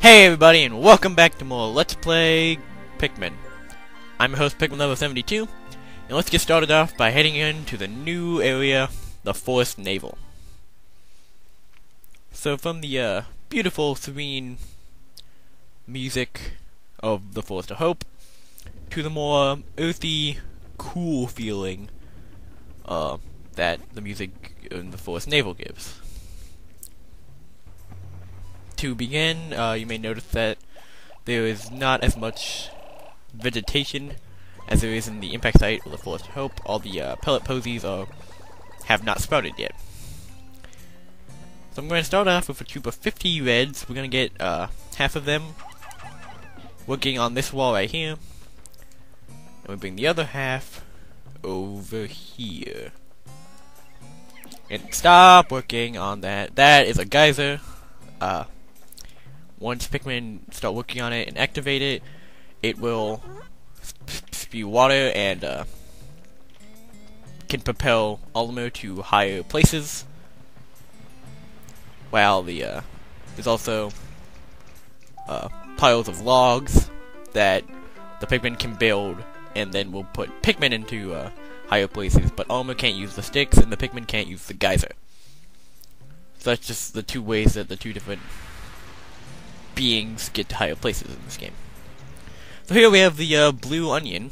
Hey everybody, and welcome back to more Let's Play Pikmin. I'm your host, Pikmin level 72, and let's get started off by heading into the new area, the Forest Navel. So from the beautiful, serene music of the Forest of Hope, to the more earthy, cool feeling that the music in the Forest Navel gives. To begin, you may notice that there is not as much vegetation as there is in the impact site of the Forest of Hope. All the pellet posies have not sprouted yet. So I'm going to start off with a troop of 50 reds. We're going to get half of them working on this wall right here. And we bring the other half over here. And stop working on that. That is a geyser. Once Pikmin start working on it and activate it, it will spew water and can propel Ulmo to higher places. While there's also piles of logs that the Pikmin can build, and then we'll put Pikmin into higher places. But Ulmo can't use the sticks, and the Pikmin can't use the geyser. So that's just the two ways that the two different beings get to higher places in this game. So here we have the blue onion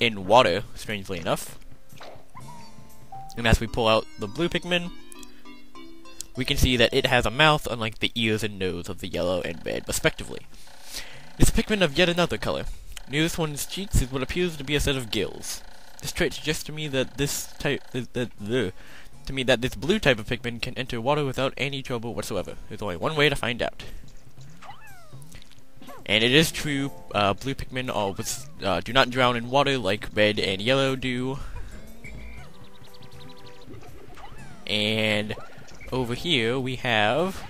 in water, strangely enough. And as we pull out the blue Pikmin, we can see that it has a mouth, unlike the ears and nose of the yellow and red, respectively. It's a Pikmin of yet another color. Near this one's cheeks is what appears to be a set of gills. This trait suggests to me that this blue type of Pikmin can enter water without any trouble whatsoever. There's only one way to find out. And it is true, blue Pikmin always do not drown in water like red and yellow do. And over here we have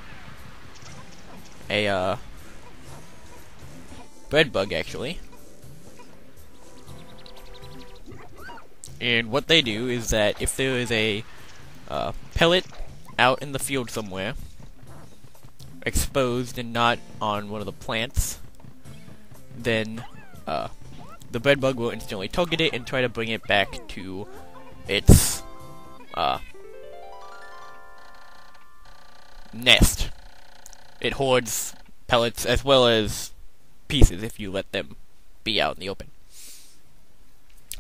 a bread bug, actually. And what they do is that if there is a pellet out in the field somewhere, exposed and not on one of the plants, then the bread bug will instantly target it and try to bring it back to its nest. It hoards pellets as well as pieces if you let them be out in the open.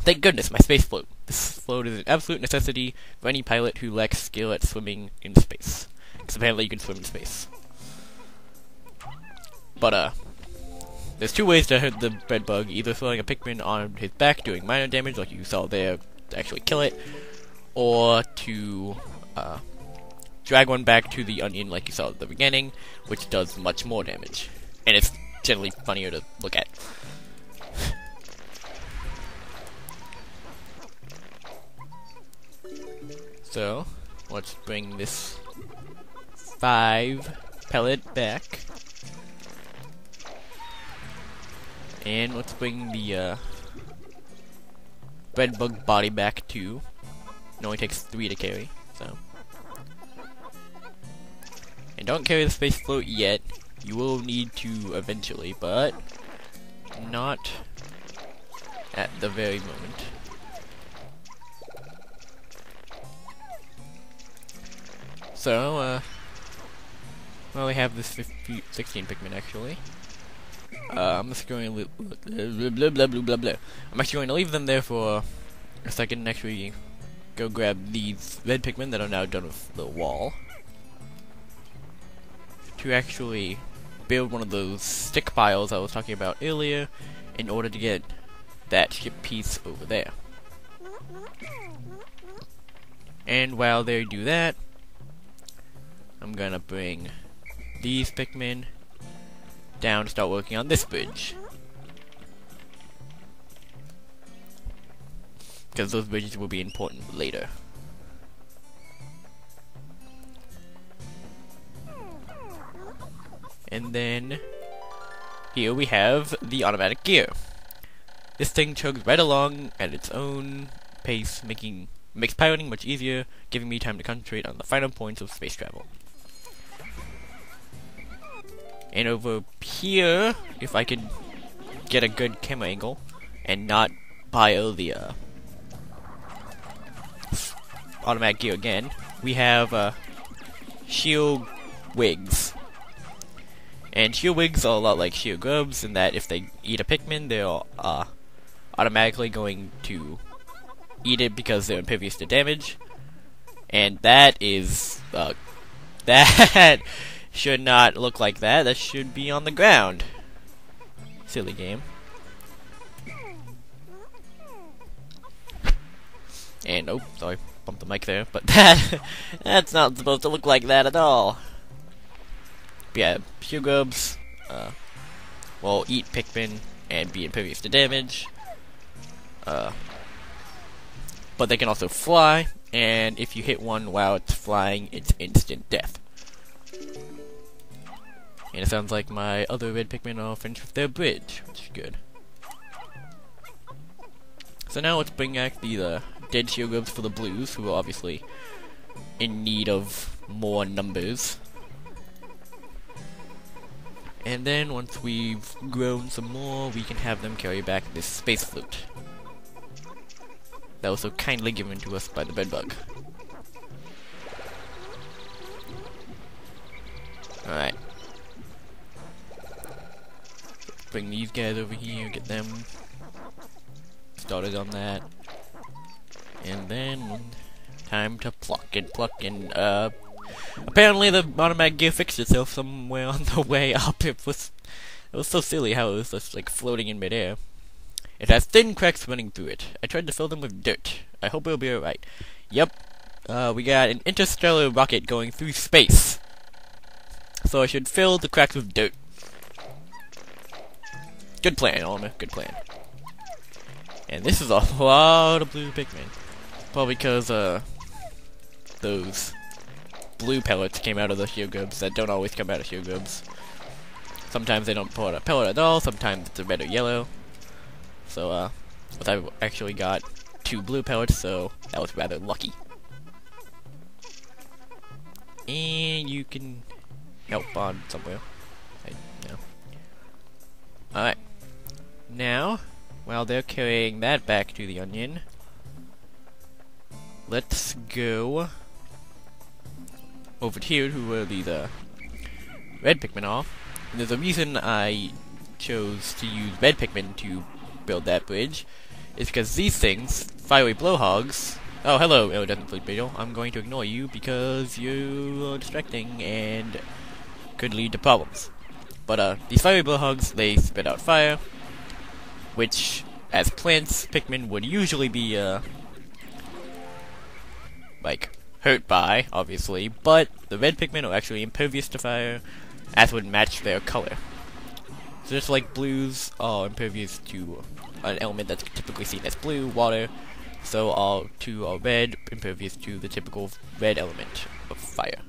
Thank goodness, my space float. This float is an absolute necessity for any pilot who lacks skill at swimming in space. Because apparently you can swim in space. But, there's two ways to hurt the bread bug, either throwing a Pikmin on his back, doing minor damage, like you saw there, to actually kill it, or to, drag one back to the onion, like you saw at the beginning, which does much more damage. And it's generally funnier to look at. So, let's bring this 5 pellet back. And let's bring the bread bug body back too. It only takes 3 to carry, so. And don't carry the space float yet. You will need to eventually, but not at the very moment. So, well, we have this 16 Pikmin actually. I'm just going to I'm actually going to leave them there for a second and actually go grab these red Pikmin that are now done with the wall to actually build one of those stick piles I was talking about earlier in order to get that ship piece over there. And while they do that, I'm gonna bring these Pikmin down to start working on this bridge. Because those bridges will be important later. And then here we have the automatic gear. This thing chugs right along at its own pace, makes piloting much easier, giving me time to concentrate on the final points of space travel. And over here, if I could get a good camera angle and not bio the automatic gear again, we have shield wigs. And shield wigs are a lot like shield grubs in that if they eat a Pikmin, they're automatically going to eat it because they're impervious to damage. And that is that should not look like that. That should be on the ground. Silly game. And oh, sorry, bumped the mic there. But that's not supposed to look like that at all. But yeah, shield grubs will eat Pikmin and be impervious to damage. But they can also fly, and if you hit one while it's flying, it's instant death. And it sounds like my other red Pikmin are finished with their bridge, which is good. So now let's bring back the dead shield grubs for the blues, who are obviously in need of more numbers. And then once we've grown some more, we can have them carry back this space flute that was so kindly given to us by the bedbug. Alright. Bring these guys over here, get them started on that. And then time to pluck and apparently the automatic gear fixed itself somewhere on the way up. It was so silly how it was just like floating in midair. It has thin cracks running through it. I tried to fill them with dirt. I hope it'll be alright. Yep. We got an interstellar rocket going through space. So I should fill the cracks with dirt. Good plan, Oliver. Good plan. And this is a lot of blue Pikmin. Probably because, those blue pellets came out of the shield grubs that don't always come out of shield grubs. Sometimes they don't pull out a pellet at all, sometimes it's a red or yellow. So, but I actually got 2 blue pellets, so that was rather lucky. And you can help on somewhere. No. Alright. Now, while they're carrying that back to the onion, let's go over here to where these red Pikmin are. And there's a reason I chose to use red Pikmin to build that bridge. It's because these things, fiery blowhogs. Oh, hello, iridescent flute beetle. I'm going to ignore you because you are distracting and could lead to problems. But these fiery blowhogs, they spit out fire, which, as plants, Pikmin would usually be like hurt by, obviously, but the red Pikmin are actually impervious to fire, as would match their color. So just like blues are impervious to an element that's typically seen as blue, water, so all two are red, impervious to the typical red element of fire.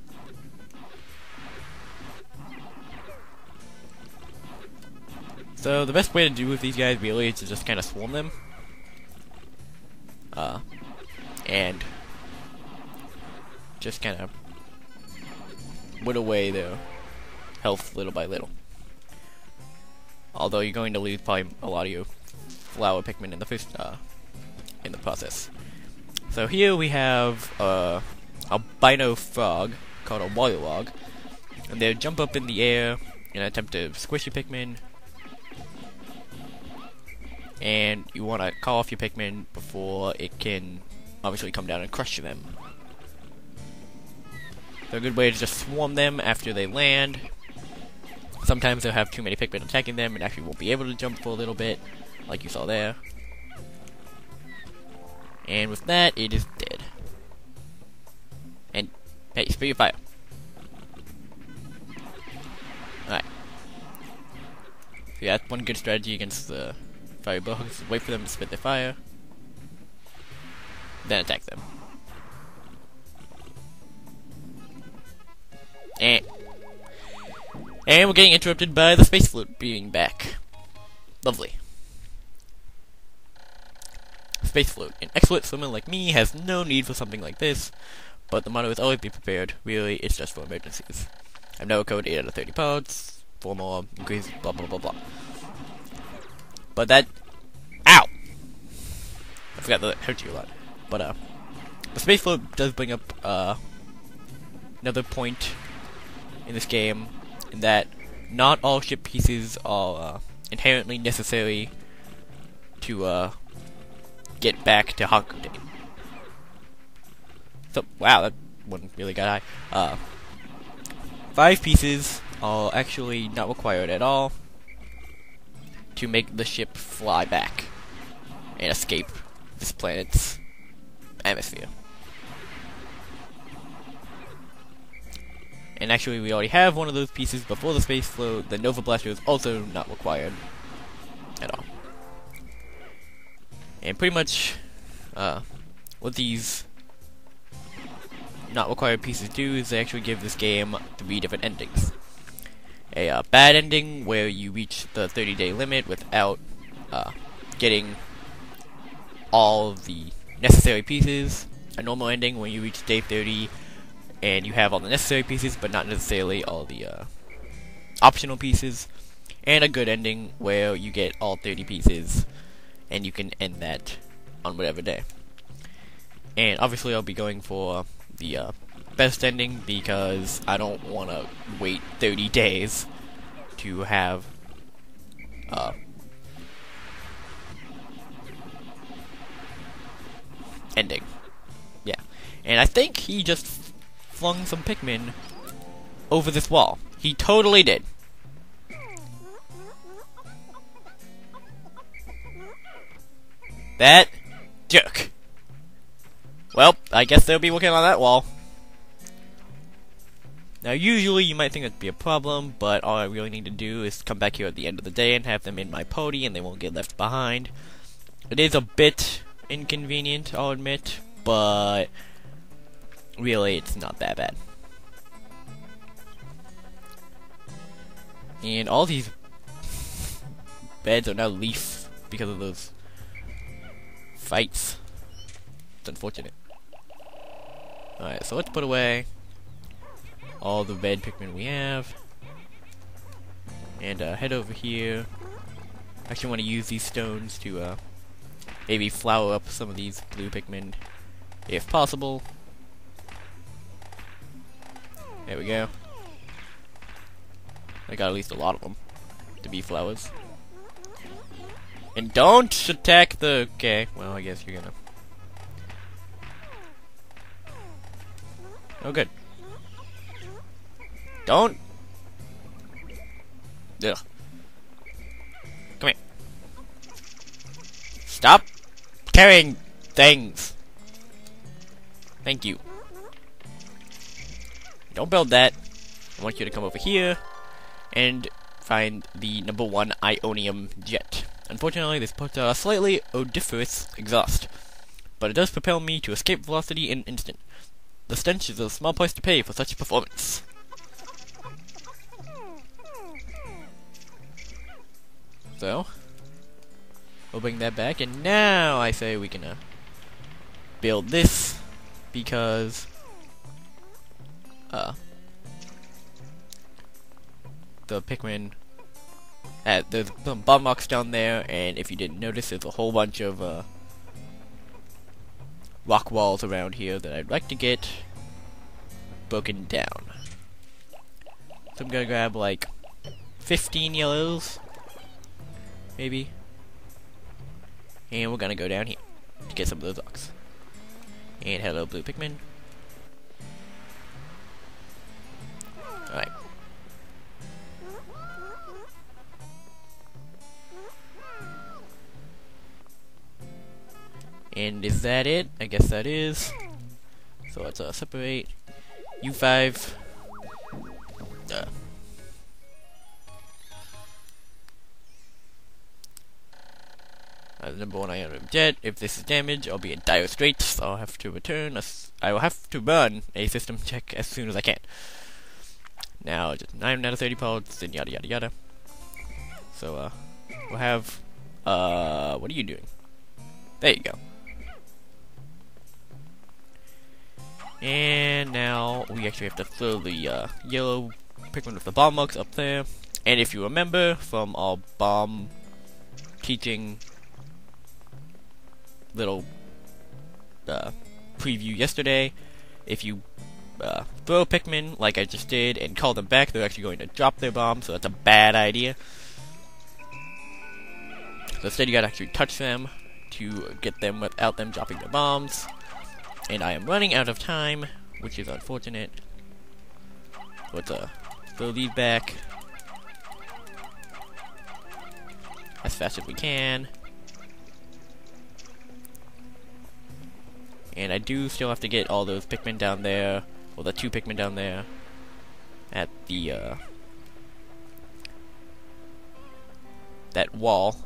So the best way to do with these guys really is to just kind of swarm them. And just kind of whittle away their health little by little. Although you're going to lose probably a lot of your flower Pikmin in the first, in the process. So here we have a albino frog called a water log, and they jump up in the air in an attempt to squish your Pikmin. And you want to call off your Pikmin before it can obviously come down and crush them. So a good way to just swarm them after they land. Sometimes they'll have too many Pikmin attacking them and actually won't be able to jump for a little bit, like you saw there. And with that, it is dead. And, hey, spit your fire. Alright. So yeah, that's one good strategy against the fire bugs. Wait for them to spit their fire, then attack them. And we're getting interrupted by the space flute being back. Lovely. Space flute. An expert swimmer like me has no need for something like this, but the motto is always be prepared. Really, it's just for emergencies. I've never covered 8 out of 30 parts, for more increase, blah blah blah blah. But that, ow! I forgot that hurt you a lot. But the space float does bring up another point in this game, in that not all ship pieces are inherently necessary to get back to Hakute. So, wow, that one really got high. 5 pieces are actually not required at all to make the ship fly back and escape this planet's atmosphere. And actually, we already have one of those pieces before the space float. The Nova Blaster is also not required at all. And pretty much, what these not required pieces do is they actually give this game 3 different endings. A bad ending, where you reach the 30-day limit without getting all the necessary pieces. A normal ending, where you reach day 30 and you have all the necessary pieces, but not necessarily all the optional pieces. And a good ending, where you get all 30 pieces and you can end that on whatever day. And obviously I'll be going for the best ending, because I don't want to wait 30 days to have ending. Yeah. And I think he just flung some Pikmin over this wall. He totally did. That jerk. Well, I guess they'll be working on that wall. Now, usually you might think that'd be a problem, but all I really need to do is come back here at the end of the day and have them in my pody, and they won't get left behind. It is a bit inconvenient, I'll admit, but really, it's not that bad. And all these beds are now leaf because of those fights. It's unfortunate. Alright, so let's put away all the red Pikmin we have. And head over here. I actually want to use these stones to maybe flower up some of these blue Pikmin, if possible. There we go. I got at least a lot of them to be flowers. And don't attack the... Okay, well, I guess you're gonna... Oh, good. Don't... Ugh. Come here. Stop carrying things. Thank you. Don't build that. I want you to come over here and find the #1 Ionium Jet. Unfortunately, this puts out a slightly odoriferous exhaust, but it does propel me to escape velocity in an instant. The stench is a small price to pay for such performance. So, we'll bring that back, and now I say we can build this, because the Pikmin, there's some bomb rocks down there, and if you didn't notice, there's a whole bunch of rock walls around here that I'd like to get broken down. So I'm gonna grab like 15 yellows, maybe, and we're gonna go down here to get some of those rocks. And hello, blue Pikmin. Alright. And is that it? I guess that is. So let's separate U5. The #1 Ionium Jet. If this is damaged, I'll be in dire straits. I'll have to return. I will have to run a system check as soon as I can. Now, just 9 out of 30 pods, and yada yada yada. So, we'll have. What are you doing? There you go. And now we actually have to throw the yellow Pikmin with the bomb marks up there. And if you remember from our bomb teaching little preview yesterday, if you throw Pikmin like I just did and call them back, they're actually going to drop their bomb, so that's a bad idea. So instead you gotta actually touch them to get them without them dropping their bombs. And I am running out of time, which is unfortunate. Let's throw these back as fast as we can. And I do still have to get all those Pikmin down there, or the 2 Pikmin down there, at the, that wall.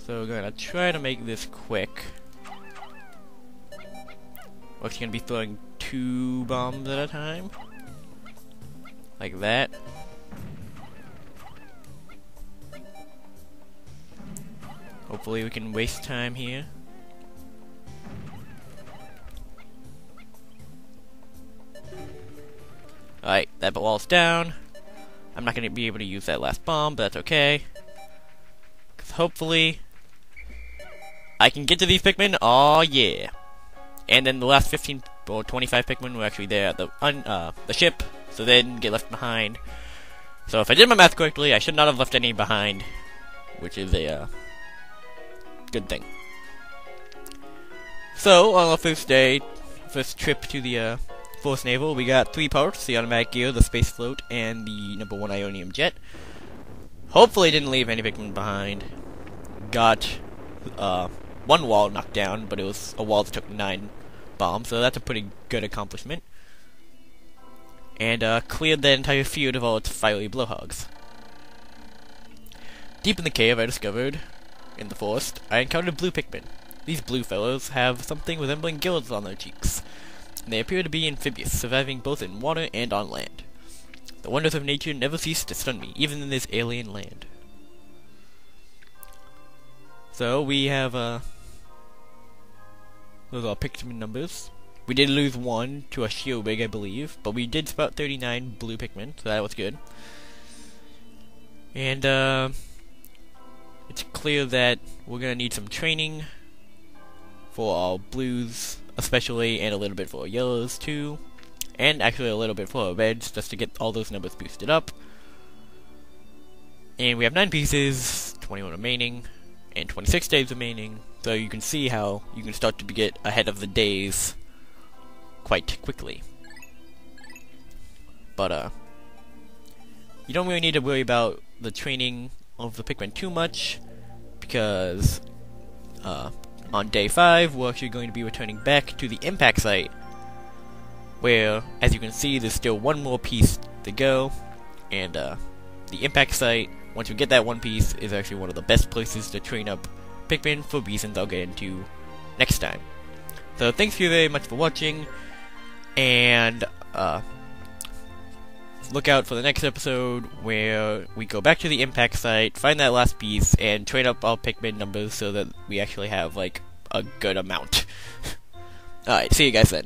So we're gonna try to make this quick. We're actually gonna be throwing 2 bombs at a time. Like that. Hopefully we can waste time here. Alright, that wall's down. I'm not gonna be able to use that last bomb, but that's okay. 'Cause hopefully I can get to these Pikmin. Oh yeah. And then the last 15 or 25 Pikmin were actually there at the ship, so they didn't get left behind. So if I did my math correctly, I should not have left any behind, which is a good thing. So on our first trip to the Force Navel, we got 3 parts: the automatic gear, the space float, and the #1 Ionium Jet. Hopefully didn't leave any Pikmin behind. Got 1 wall knocked down, but it was a wall that took 9 bombs, so that's a pretty good accomplishment. And cleared the entire field of all its fiery blowhogs. Deep in the cave, I discovered, in the forest, I encountered blue Pikmin. These blue fellows have something resembling gills on their cheeks, and they appear to be amphibious, surviving both in water and on land. The wonders of nature never cease to stun me, even in this alien land. So we have those are Pikmin numbers. We did lose 1 to a shield rig, I believe, but we did spot 39 blue Pikmin, so that was good. And it's clear that we're gonna need some training for our blues, especially, and a little bit for our yellows too, and actually a little bit for our reds, just to get all those numbers boosted up. And we have 9 pieces, 21 remaining, and 26 days remaining, so you can see how you can start to get ahead of the days quite quickly. But you don't really need to worry about the training of the Pikmin too much, because on day 5 we're actually going to be returning back to the impact site, where, as you can see, there's still 1 more piece to go, and the impact site, once we get that 1 piece, is actually one of the best places to train up Pikmin for reasons I'll get into next time. So thanks you very much for watching, and look out for the next episode where we go back to the impact site, find that last piece, and train up our Pikmin numbers so that we actually have like a good amount. Alright, see you guys then.